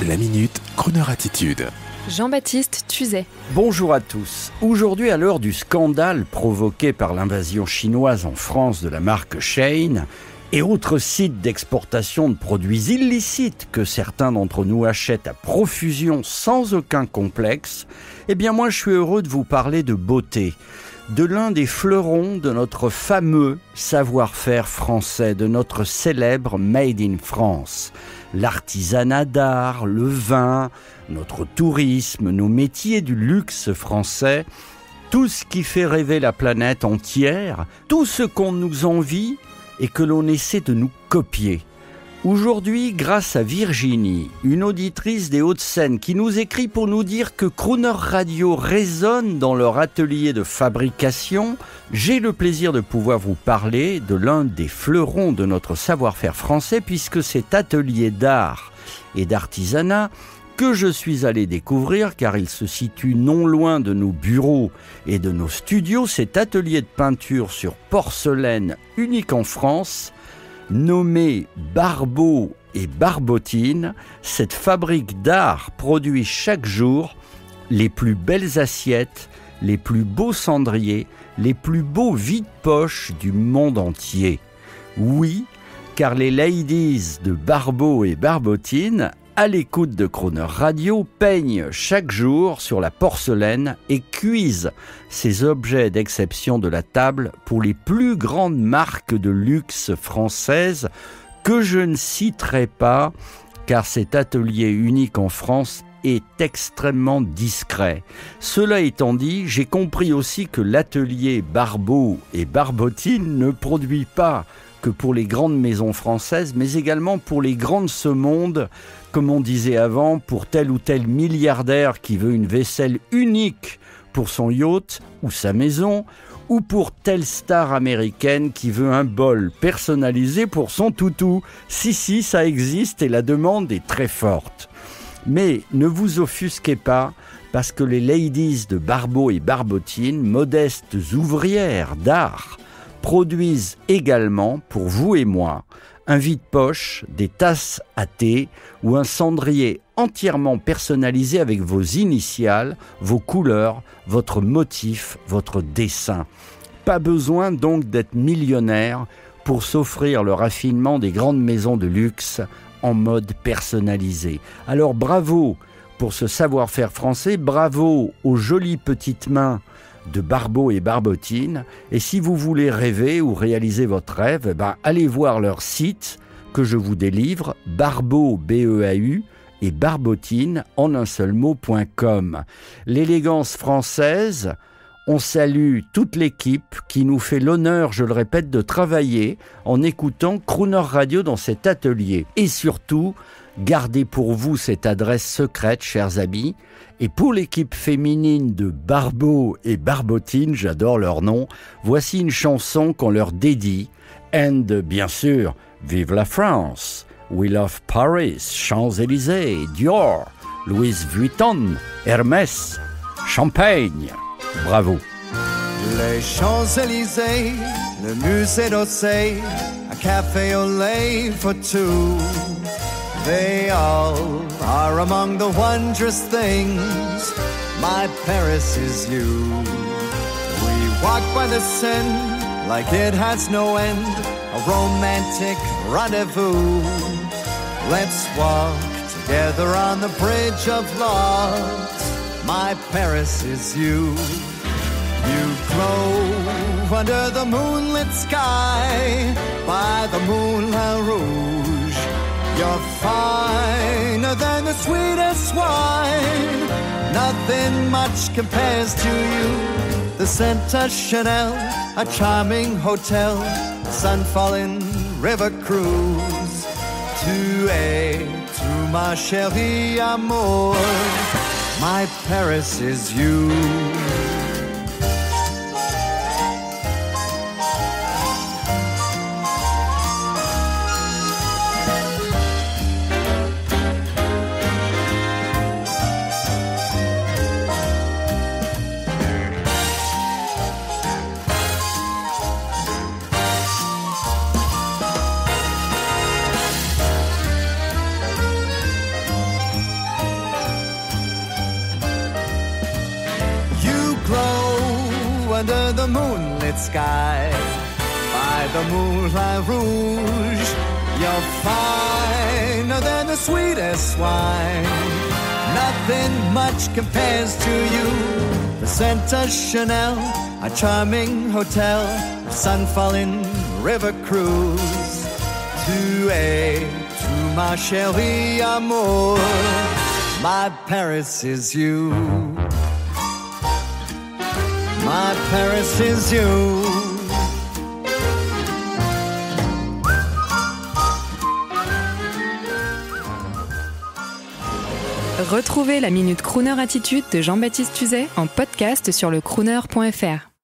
La Minute, Kroneur Attitude. Jean-Baptiste Tuzet. Bonjour à tous. Aujourd'hui, à l'heure du scandale provoqué par l'invasion chinoise en France de la marque Shein et autres sites d'exportation de produits illicites que certains d'entre nous achètent à profusion sans aucun complexe, eh bien moi je suis heureux de vous parler de beauté, de l'un des fleurons de notre fameux savoir-faire français, de notre célèbre Made in France. L'artisanat d'art, le vin, notre tourisme, nos métiers du luxe français, tout ce qui fait rêver la planète entière, tout ce qu'on nous envie et que l'on essaie de nous copier. Aujourd'hui, grâce à Virginie, une auditrice des Hauts-de-Seine qui nous écrit pour nous dire que Kroneur Radio résonne dans leur atelier de fabrication, j'ai le plaisir de pouvoir vous parler de l'un des fleurons de notre savoir-faire français puisque cet atelier d'art et d'artisanat que je suis allé découvrir car il se situe non loin de nos bureaux et de nos studios, cet atelier de peinture sur porcelaine unique en France, nommé Barbeau et Barbotine, cette fabrique d'art produit chaque jour les plus belles assiettes, les plus beaux cendriers, les plus beaux vide-poches du monde entier. Oui, car les ladies de Barbeau et Barbotine, à l'écoute de Kroneur Radio, peignent chaque jour sur la porcelaine et cuisent ces objets d'exception de la table pour les plus grandes marques de luxe françaises que je ne citerai pas, car cet atelier unique en France est extrêmement discret. Cela étant dit, j'ai compris aussi que l'atelier Barbeau et Barbotine ne produit pas que pour les grandes maisons françaises, mais également pour les grands de ce monde, comme on disait avant, pour tel ou tel milliardaire qui veut une vaisselle unique pour son yacht ou sa maison, ou pour telle star américaine qui veut un bol personnalisé pour son toutou. Si, ça existe et la demande est très forte. Mais ne vous offusquez pas, parce que les ladies de Barbeau et Barbotine, modestes ouvrières d'art, produisent également, pour vous et moi, un vide-poche, des tasses à thé ou un cendrier entièrement personnalisé avec vos initiales, vos couleurs, votre motif, votre dessin. Pas besoin donc d'être millionnaire pour s'offrir le raffinement des grandes maisons de luxe en mode personnalisé. Alors bravo pour ce savoir-faire français, bravo aux jolies petites mains de Barbeau et Barbotine, et si vous voulez rêver ou réaliser votre rêve, allez voir leur site que je vous délivre, Barbeau, B-E-A-U, et Barbotine, en un seul mot.com. L'élégance française, on salue toute l'équipe qui nous fait l'honneur, je le répète, de travailler en écoutant Kroneur Radio dans cet atelier. Et surtout, gardez pour vous cette adresse secrète, chers amis. Et pour l'équipe féminine de Barbeau et Barbotine, j'adore leur nom, voici une chanson qu'on leur dédie. And bien sûr, vive la France, We Love Paris, Champs-Élysées, Dior, Louis Vuitton, Hermès, Champagne. Bravo. Les Champs-Élysées, le musée d'Orsay, un café au lait for two. They all are among the wondrous things. My Paris is you. We walk by the Seine like it has no end, a romantic rendezvous. Let's walk together on the bridge of love. My Paris is you. You glow under the moonlit sky by the Moulin Rouge. You're finer than the sweetest wine. Nothing much compares to you. The Center Chanel, a charming hotel, sun-fallen river cruise. Tu es tout ma chérie amour. My Paris is you. under the moonlit sky. By the Moulin Rouge, you're finer than the sweetest wine. Nothing much compares to you. The scent of Chanel, a charming hotel, a sun-falling river cruise. Tu ma chérie amour, my Paris is you. My Paris is you. Retrouvez la Minute Crooner Attitude de Jean-Baptiste Tuzet en podcast sur lecrooner.fr.